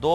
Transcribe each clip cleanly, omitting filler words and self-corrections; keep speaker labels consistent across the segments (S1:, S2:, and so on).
S1: 2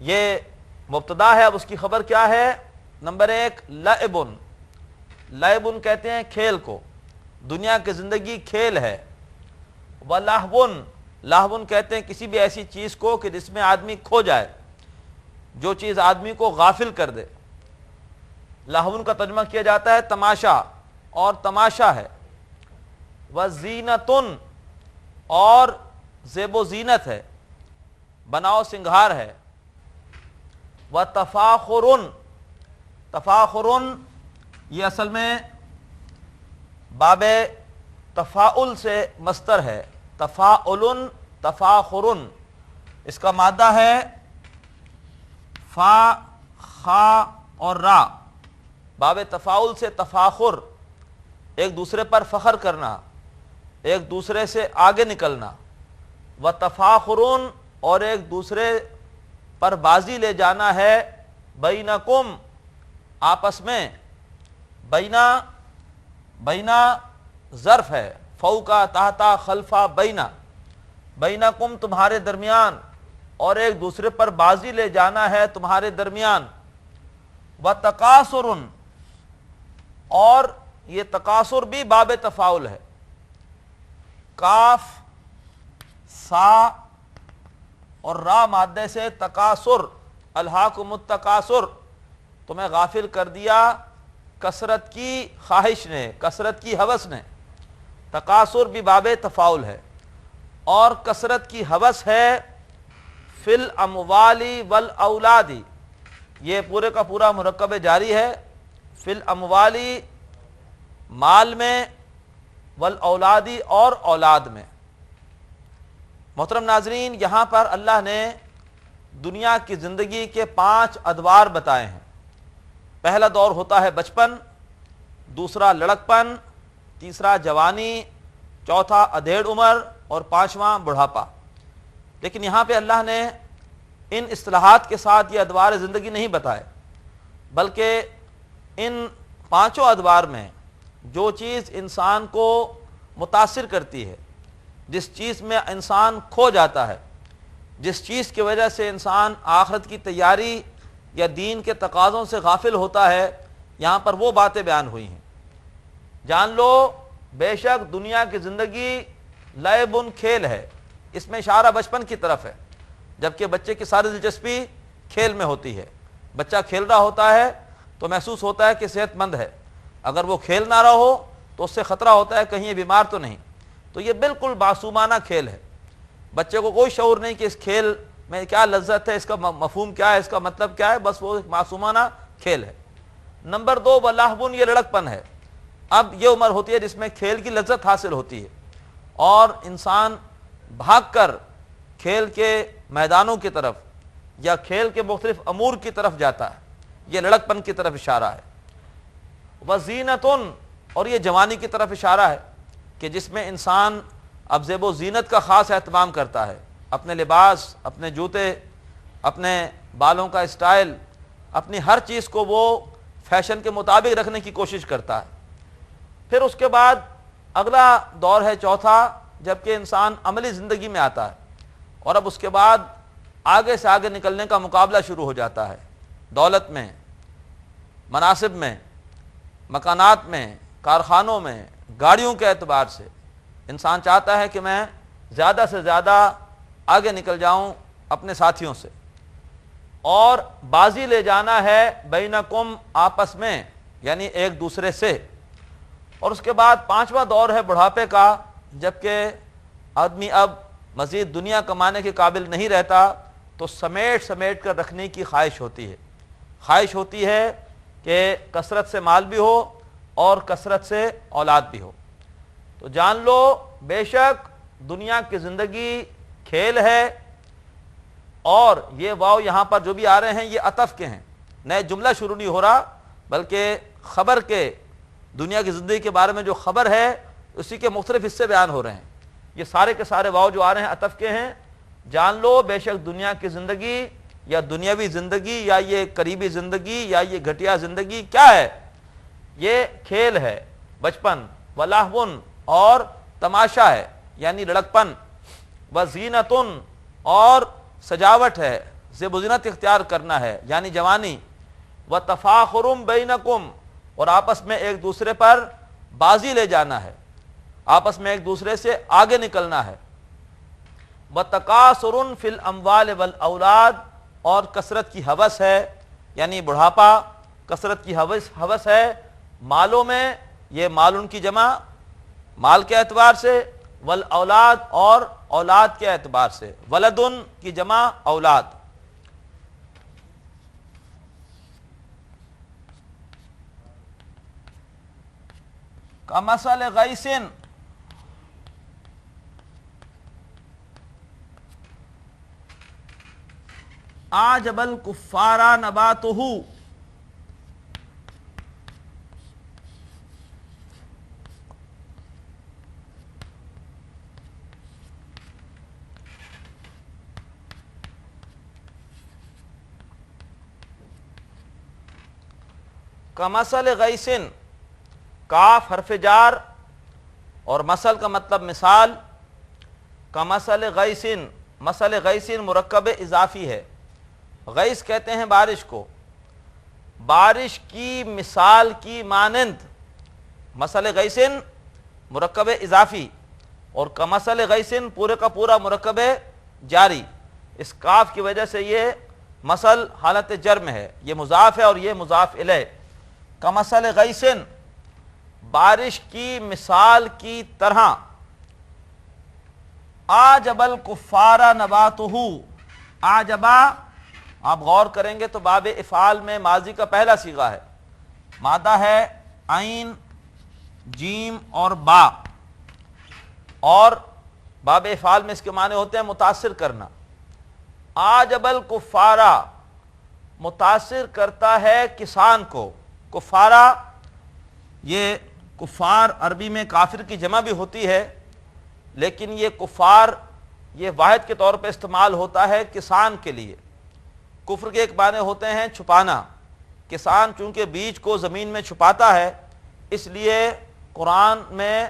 S1: یہ مبتدا ہے. اب اس کی خبر کیا ہے؟ نمبر 1 لعبن. لعبن کہتے ہیں کھیل کو، دنیا کی زندگی کھیل ہے. ولہون، لہون کہتے ہیں کسی بھی ایسی چیز کو کہ جس میں آدمی کھو جائے، جو چیز آدمی کو غافل کر دے. لہون کا ترجمہ کیا جاتا ہے تماشا، اور تماشا ہے. وزینتن، اور زیب و زینت ہے، بناؤ سنگھار ہے. وتفاخرن، تفاخرن یہ اصل میں باب تفاعل سے مصدر ہے. تفاعل، تفاخرن، اس کا مادہ ہے فا، خا اور را. باب تفاعل سے تفاخر، ایک دوسرے پر فخر کرنا، ایک دوسرے سے آگے نکلنا. وتفاخرن، اور ایک دوسرے پر بازی لے جانا ہے. بینکم، آپس میں. بینا ظرف ہے، فوقا، تحتا، خلفا، بینا. بینکم تمہارے درمیان، اور ایک دوسرے پر بازی لے جانا ہے تمہارے درمیان. وتکاثر، اور یہ تکاثر بھی باب تفاعل ہے. کاف، سا اور را مادے سے تکاثر، الہاکم التکاثر، تمہیں غافل کر دیا کثرت کی خواہش نے، کثرت کی ہوس نے. تکاثر بھی باب تفاعل ہے، اور کثرت کی ہوس ہے فی الاموال والاولاد. یہ پورے کا پورا مرکب جاری ہے. فی الاموال، مال میں، والاولادی، اور اولاد میں. محترم ناظرین، یہاں پر اللہ نے دنیا کی زندگی کے 5 ادوار بتائے ہیں. پہلا دور ہوتا ہے بچپن، دوسرا لڑکپن، تیسرا جوانی، چوتھا ادھیڑ عمر، اور 5واں بڑھاپا. لیکن یہاں پہ اللہ نے ان اصطلاحات کے ساتھ یہ ادوار زندگی نہیں بتائے، بلکہ ان 5 ادوار میں جو چیز انسان کو متاثر کرتی ہے، جس چیز میں انسان کھو جاتا ہے، جس چیز کی وجہ سے انسان آخرت کی تیاری یا دین کے تقاضوں سے غافل ہوتا ہے، یہاں پر وہ باتیں بیان ہوئی ہیں. جان لو بے شک دنیا کی زندگی لعبن، کھیل ہے. اس میں اشارہ بچپن کی طرف ہے، جبکہ بچے کی ساری دلچسپی کھیل میں ہوتی ہے. بچہ کھیل رہا ہوتا ہے تو محسوس ہوتا ہے کہ صحت مند ہے. اگر وہ کھیل نہ رہا ہو تو اس سے خطرہ ہوتا ہے کہیں یہ بیمار تو نہیں. تو یہ بالکل معصومانہ کھیل ہے. بچے کو کوئی شعور نہیں کہ اس کھیل میں کیا لذت ہے، اس کا مفہوم کیا ہے، اس کا مطلب کیا ہے، بس وہ ایک معصومانہ کھیل ہے. نمبر 2 ولہون، یہ لڑکپن ہے. اب یہ عمر ہوتی ہے جس میں کھیل کی لذت حاصل ہوتی ہے، اور انسان بھاگ کر کھیل کے میدانوں کی طرف یا کھیل کے مختلف امور کی طرف جاتا ہے. یہ لڑکپن کی طرف اشارہ ہے. وزینتن، اور یہ جوانی کی طرف اشارہ ہے کہ جس میں انسان اب زیب و زینت کا خاص اہتمام کرتا ہے. اپنے لباس، اپنے جوتے، اپنے بالوں کا اسٹائل، اپنی ہر چیز کو وہ فیشن کے مطابق رکھنے کی کوشش کرتا ہے. پھر اس کے بعد اگلا دور ہے چوتھا، جبکہ انسان عملی زندگی میں آتا ہے، اور اب اس کے بعد آگے سے آگے نکلنے کا مقابلہ شروع ہو جاتا ہے. دولت میں، مناصب میں، مکانات میں، کارخانوں میں، گاڑیوں کے اعتبار سے انسان چاہتا ہے کہ میں زیادہ سے زیادہ آگے نکل جاؤں اپنے ساتھیوں سے، اور بازی لے جانا ہے بینکم، آپس میں، یعنی ایک دوسرے سے. اور اس کے بعد 5واں دور ہے بڑھاپے کا، جبکہ آدمی اب مزید دنیا کمانے کے قابل نہیں رہتا، تو سمیٹ کر رکھنے کی خواہش ہوتی ہے. خواہش ہوتی ہے کہ کثرت سے مال بھی ہو اور کثرت سے اولاد بھی ہو. تو جان لو بے شک دنیا کی زندگی کھیل ہے. اور یہ واو یہاں پر جو بھی آ رہے ہیں یہ عطف کے ہیں، نئے جملہ شروع نہیں ہو رہا، بلکہ خبر کے، دنیا کی زندگی کے بارے میں جو خبر ہے اسی کے مختلف حصے بیان ہو رہے ہیں. یہ سارے کے سارے واو جو آ رہے ہیں عطف کے ہیں. جان لو بے شک دنیا کی زندگی یا دنیاوی زندگی یا یہ قریبی زندگی یا یہ گھٹیا زندگی کیا ہے؟ یہ کھیل ہے، بچپن، ولہون، اور تماشا ہے یعنی لڑکپن. وزینتن، اور سجاوٹ ہے، زبزنت اختیار کرنا ہے یعنی جوانی، وتفاخر بینکم، اور آپس میں ایک دوسرے پر بازی لے جانا ہے، آپس میں ایک دوسرے سے آگے نکلنا ہے، وتکاثر فی الاموال والاولاد، اور کثرت کی ہوس ہے یعنی بڑھاپا، کثرت کی ہوس ہے مالوں میں، یہ مال ان کی جمع مال کے اعتبار سے، والاولاد، اور اولاد کے اعتبار سے، ولدن کی جمع اولاد۔ کمثل غیث، اعجب الکفار نباتہ، کمثل غیث، کاف حرف جار اور مثل کا مطلب مثال، کمثل غیث، مثل غیث مرکب اضافی ہے، غیث کہتے ہیں بارش کو، بارش کی مثال کی مانند، مثل غیث مرکب اضافی اور کمثل غیث پورے کا پورا مرکب جاری، اس کاف کی وجہ سے یہ مثل حالت جرم ہے، یہ مضاف ہے اور یہ مضاف الیہ، کمثل غیث بارش کی مثال کی طرح، اعجب الکفار نباتہ، اعجبا آپ غور کریں گے تو باب افعال میں ماضی کا پہلا صیغہ ہے، مادہ ہے عین جیم اور با، اور باب افعال میں اس کے معنی ہوتے ہیں متاثر کرنا، اعجب الکفارا متاثر کرتا ہے کسان کو، کفارا یہ کفار عربی میں کافر کی جمع بھی ہوتی ہے، لیکن یہ کفار یہ واحد کے طور پہ استعمال ہوتا ہے کسان کے لیے، کفر کے ایک معنی ہوتے ہیں چھپانا، کسان چونکہ بیج کو زمین میں چھپاتا ہے اس لیے قرآن میں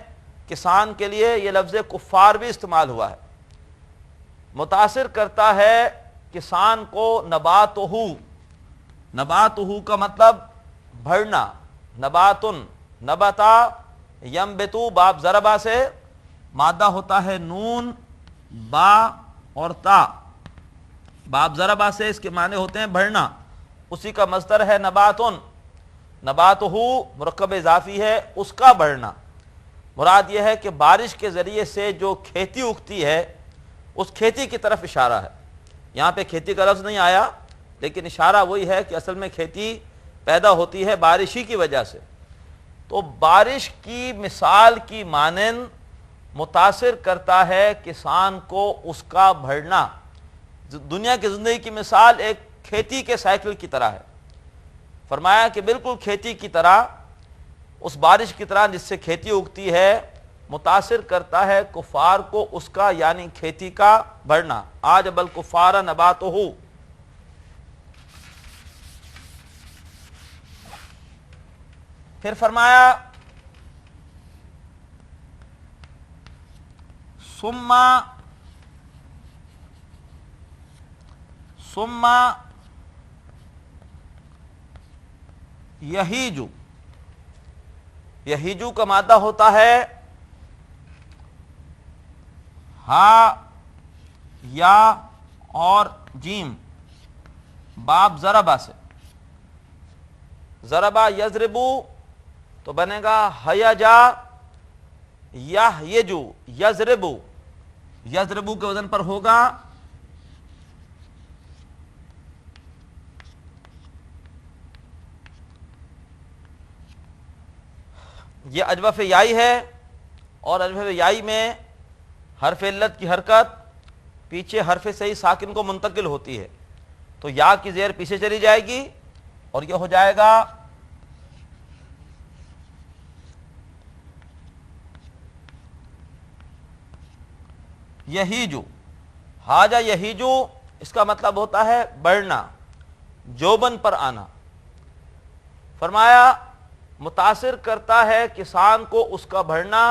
S1: کسان کے لیے یہ لفظ کفار بھی استعمال ہوا ہے، متاثر کرتا ہے کسان کو نباتہ، نباتہ کا مطلب بڑھنا، نباتن نبتا ینبتو باب ضربہ سے مادہ ہوتا ہے نون با اور تا، باب ضربہ سے اس کے معنی ہوتے ہیں بڑھنا، اسی کا مصدر ہے نباتن، نباتہ مرکب اضافی ہے اس کا بڑھنا، مراد یہ ہے کہ بارش کے ذریعے سے جو کھیتی اگتی ہے اس کھیتی کی طرف اشارہ ہے، یہاں پہ کھیتی کا لفظ نہیں آیا لیکن اشارہ وہی ہے کہ اصل میں کھیتی پیدا ہوتی ہے بارش ہی کی وجہ سے، تو بارش کی مثال کی مانند متاثر کرتا ہے کسان کو اس کا بڑھنا، دنیا کی زندگی کی مثال ایک کھیتی کے سائیکل کی طرح ہے، فرمایا کہ بالکل کھیتی کی طرح، اس بارش کی طرح جس سے کھیتی اگتی ہے، متاثر کرتا ہے کفار کو اس کا یعنی کھیتی کا بڑھنا، اعجب الکفار نباتہ۔ پھر فرمایا ثم یہیجو، یہیجو کا مادہ ہوتا ہے ہا یا اور جیم باب ضربہ سے، ضربہ یضربو تو بنے گا ہیجا یہیجو، یضربو، یضربو کے وزن پر ہوگا یہ اجوف یائی ہے، اور اجوف یائی میں حرف علت کی حرکت پیچھے حرف صحیح ساکن کو منتقل ہوتی ہے، تو یا کی زیر پیچھے چلی جائے گی اور یہ ہو جائے گا یہیجو، حاجہ یہیجو اس کا مطلب ہوتا ہے بڑھنا، جوبن پر آنا، فرمایا متاثر کرتا ہے کسان کو اس کا بڑھنا،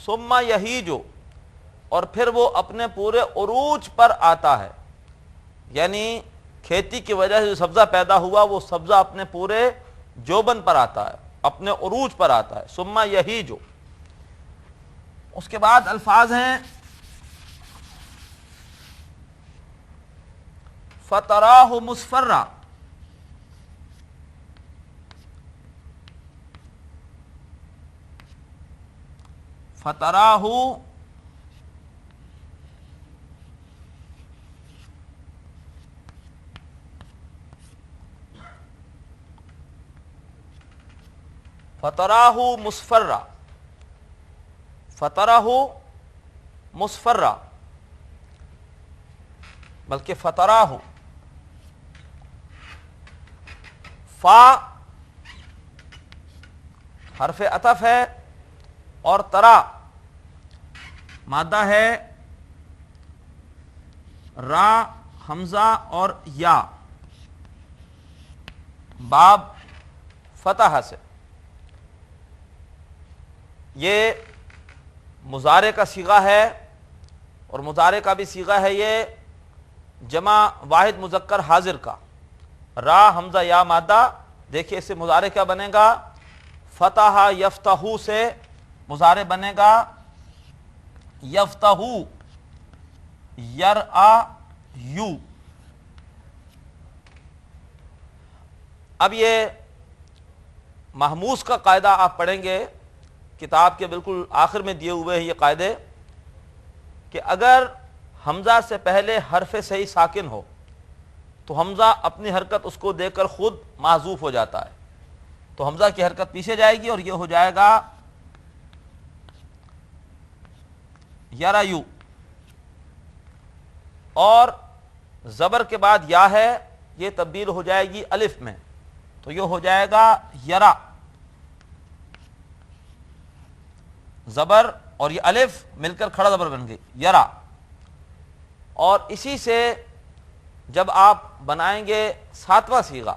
S1: ثم یہیجو اور پھر وہ اپنے پورے عروج پر آتا ہے، یعنی کھیتی کی وجہ سے جو سبزہ پیدا ہوا وہ سبزہ اپنے پورے جوبن پر آتا ہے، اپنے عروج پر آتا ہے. ثم یہیج. اس کے بعد الفاظ ہیں فتراہ مصفرا. فتراہ فتراہ مصفرا. فتراہ مصفرا بلکہ فتراہ. فا حرف عطف ہے اور ترا مادہ ہے را حمزہ اور یا باب فتح سے. یہ مضارع کا صیغہ ہے اور مضارع کا بھی صیغہ ہے یہ جمع واحد مذکر حاضر کا. را حمزہ یا مادہ. دیکھیے اس سے مضارع کیا بنے گا؟ فتح یفتحو سے مضارع بنے گا یفتحو یرآ یو. اب یہ محموس کا قاعدہ آپ پڑھیں گے کتاب کے بالکل آخر میں دیے ہوئے ہیں یہ قاعدے کہ اگر حمزہ سے پہلے حرف صحیح ساکن ہو تو حمزہ اپنی حرکت اس کو دے کر خود محذوف ہو جاتا ہے. تو حمزہ کی حرکت پیچھے جائے گی اور یہ ہو جائے گا یرایو. اور زبر کے بعد یا ہے یہ تبدیل ہو جائے گی الف میں تو یہ ہو جائے گا یرا. زبر اور یہ الف مل کر کھڑا زبر بن گئی یرا. اور اسی سے جب آپ بنائیں گے ساتواں صیغہ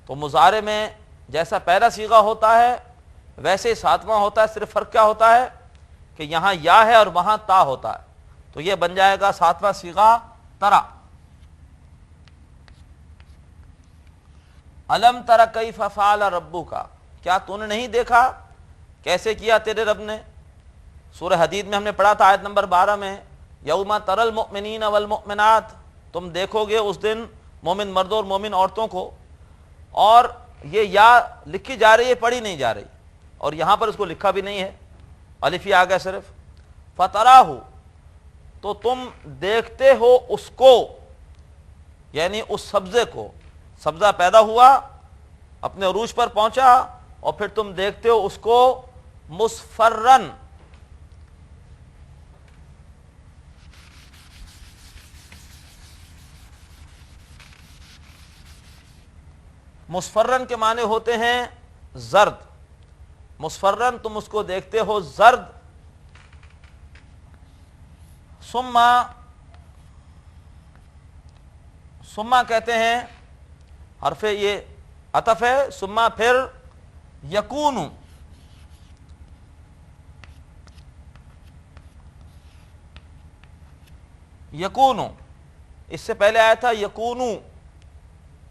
S1: تو مضارع میں جیسا پہلا صیغہ ہوتا ہے ویسے ہی ساتواں ہوتا ہے. صرف فرق کیا ہوتا ہے کہ یہاں یا ہے اور وہاں تا ہوتا ہے. تو یہ بن جائے گا ساتواں صیغہ ترا. الم تر کیف فعل ربک. کیا تو نے نہیں دیکھا کیسے کیا تیرے رب نے؟ سورہ حدید میں ہم نے پڑھا تھا آیت نمبر 12 میں یوم تر المؤمنین والمؤمنات. تم دیکھو گے اس دن مومن مردوں اور مومن عورتوں کو. اور یہ یا لکھی جا رہی ہے پڑھی نہیں جا رہی اور یہاں پر اس کو لکھا بھی نہیں ہے الف ہی آ گیا صرف. فتراہ تو تم دیکھتے ہو اس کو یعنی اس سبزے کو. سبزہ پیدا ہوا اپنے عروج پر پہنچا اور پھر تم دیکھتے ہو اس کو مصفرن. مصفرن کے معنی ہوتے ہیں زرد. مصفرن تم اس کو دیکھتے ہو زرد. ثم کہتے ہیں حرف یہ عطف ہے. ثم پھر یکون. یکون اس سے پہلے آیا تھا یکون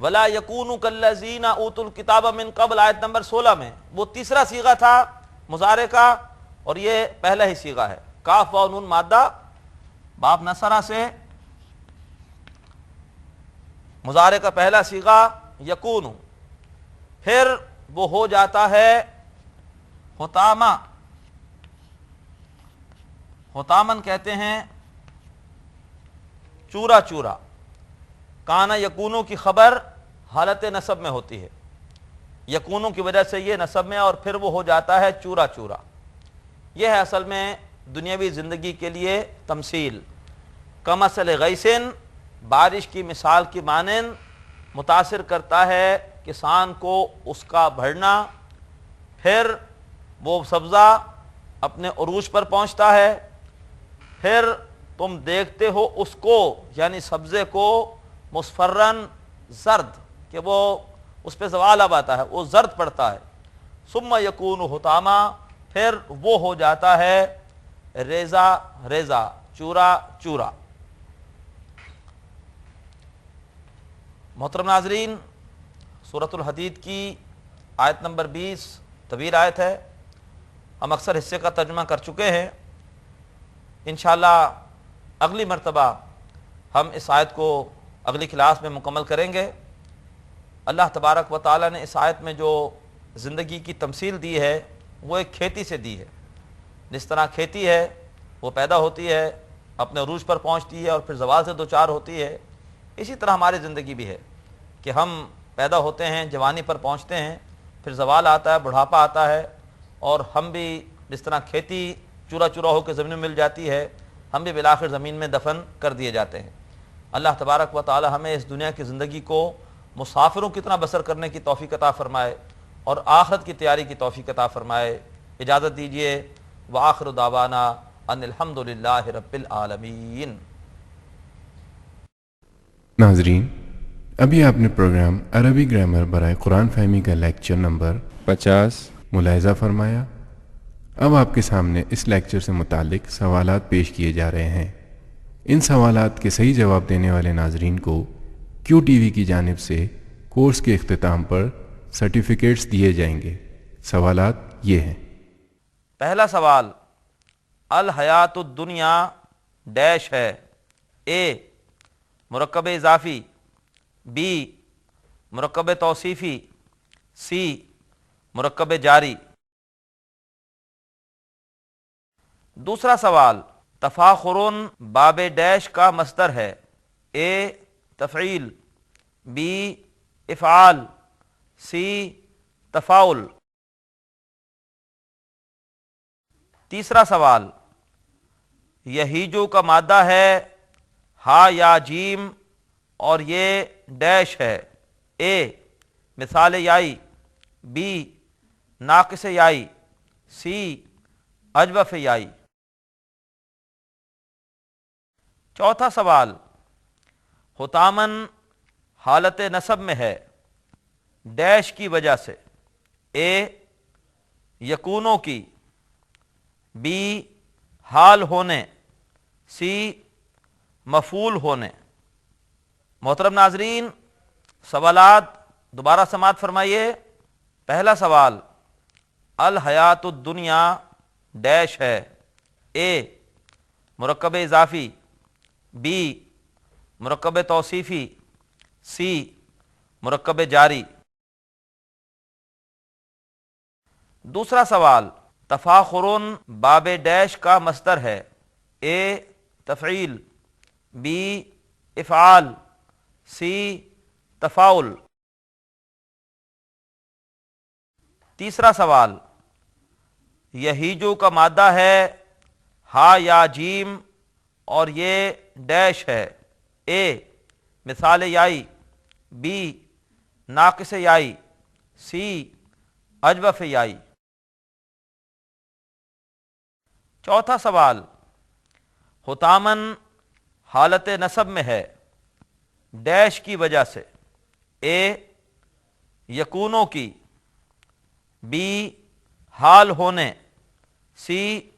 S1: ولا یکون کالذین اوتوا الکتاب من قبل آیت نمبر 16 میں. وہ تیسرا صیغہ تھا مضارع کا اور یہ پہلا ہی صیغہ ہے. کاف واو نون مادہ باب نصرہ سے مضارع کا پہلا صیغہ یکون. پھر وہ ہو جاتا ہے حطامہ. حطامن کہتے ہیں چورا چورا. کانا یکونو کی خبر حالت نصب میں ہوتی ہے. یکونو کی وجہ سے یہ نصب میں اور پھر وہ ہو جاتا ہے چورا چورا. یہ ہے اصل میں دنیاوی زندگی کے لیے تمثیل. کمثل غیثن بارش کی مثال کی مانند متاثر کرتا ہے کسان کو اس کا بڑھنا. پھر وہ سبزہ اپنے عروج پر پہنچتا ہے. پھر تم دیکھتے ہو اس کو یعنی سبزے کو مصفرن زرد کہ وہ اس پہ زوال اب آتا ہے وہ زرد پڑتا ہے. ثم یکون حطاما پھر وہ ہو جاتا ہے ریزا ریزا چورا چورا. محترم ناظرین، سورۃ الحدید کی آیت نمبر 20 طویل آیت ہے، ہم اکثر حصے کا ترجمہ کر چکے ہیں۔ انشاءاللہ اگلی مرتبہ ہم اس آیت کو اگلی کلاس میں مکمل کریں گے۔ اللہ تبارک و تعالیٰ نے اس آیت میں جو زندگی کی تمثیل دی ہے وہ ایک کھیتی سے دی ہے۔ جس طرح کھیتی ہے وہ پیدا ہوتی ہے، اپنے عروج پر پہنچتی ہے اور پھر زوال سے دوچار ہوتی ہے، اسی طرح ہماری زندگی بھی ہے کہ ہم پیدا ہوتے ہیں، جوانی پر پہنچتے ہیں، پھر زوال آتا ہے، بڑھاپا آتا ہے، اور ہم بھی جس طرح کھیتی چورا چورا ہو کے زمین میں مل جاتی ہے، ہم بھی بالآخر زمین میں دفن کر دیے جاتے ہیں۔ اللہ تبارک و تعالی ہمیں اس دنیا کی زندگی کو مسافروں کی طرح بسر کرنے کی توفیق عطا فرمائے اور آخرت کی تیاری کی توفیق عطا فرمائے۔ اجازت دیجیے، وآخر دعوانا ان الحمد للہ رب العالمین۔
S2: ناظرین، ابھی آپ نے پروگرام عربی گرامر برائے قرآن فہمی کا لیکچر نمبر 50 ملاحظہ فرمایا۔ اب آپ کے سامنے اس لیکچر سے متعلق سوالات پیش کیے جا رہے ہیں۔ ان سوالات کے صحیح جواب دینے والے ناظرین کو کیو ٹی وی کی جانب سے کورس کے اختتام پر سرٹیفکیٹس دیے جائیں گے۔ سوالات یہ ہیں۔
S1: پہلا سوال، الحیات الدنیا ڈیش ہے؟ اے مرکب اضافی، بی مرکب توصیفی، سی مرکب جاری۔ دوسرا سوال، تفاخرن باب ڈیش کا مصدر ہے؟ اے تفعیل، بی افعال، سی تفاعل۔ تیسرا سوال، یہیجو کا مادہ ہے ہا یا جیم اور یہ ڈیش ہے؟ اے مثال یائی، بی ناقص یائی، سی اجوف یائی۔ چوتھا سوال، حتامن حالت نصب میں ہے ڈیش کی وجہ سے؟ اے یکونوں کی، بی حال ہونے، سی مفعول ہونے۔ محترم ناظرین، سوالات دوبارہ سماعت فرمائیے۔ پہلا سوال، الحیات الدنیا ڈیش ہے؟ اے مرکب اضافی، بی مرکب توصیفی، سی مرکب جاری۔ دوسرا سوال، تفاخرن باب ڈیش کا مصدر ہے؟ اے تفعیل، بی افعال، سی تفاعل۔ تیسرا سوال، یہیجو کا مادہ ہے ہا یا جیم اور یہ ڈیش ہے؟ اے مثال یائی، بی ناقص یائی، سی اجوف یائی۔ چوتھا سوال، حتامن حالت نصب میں ہے ڈیش کی وجہ سے؟ اے یکونوں کی، بی حال ہونے، سی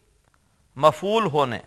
S1: مفعول ہونے۔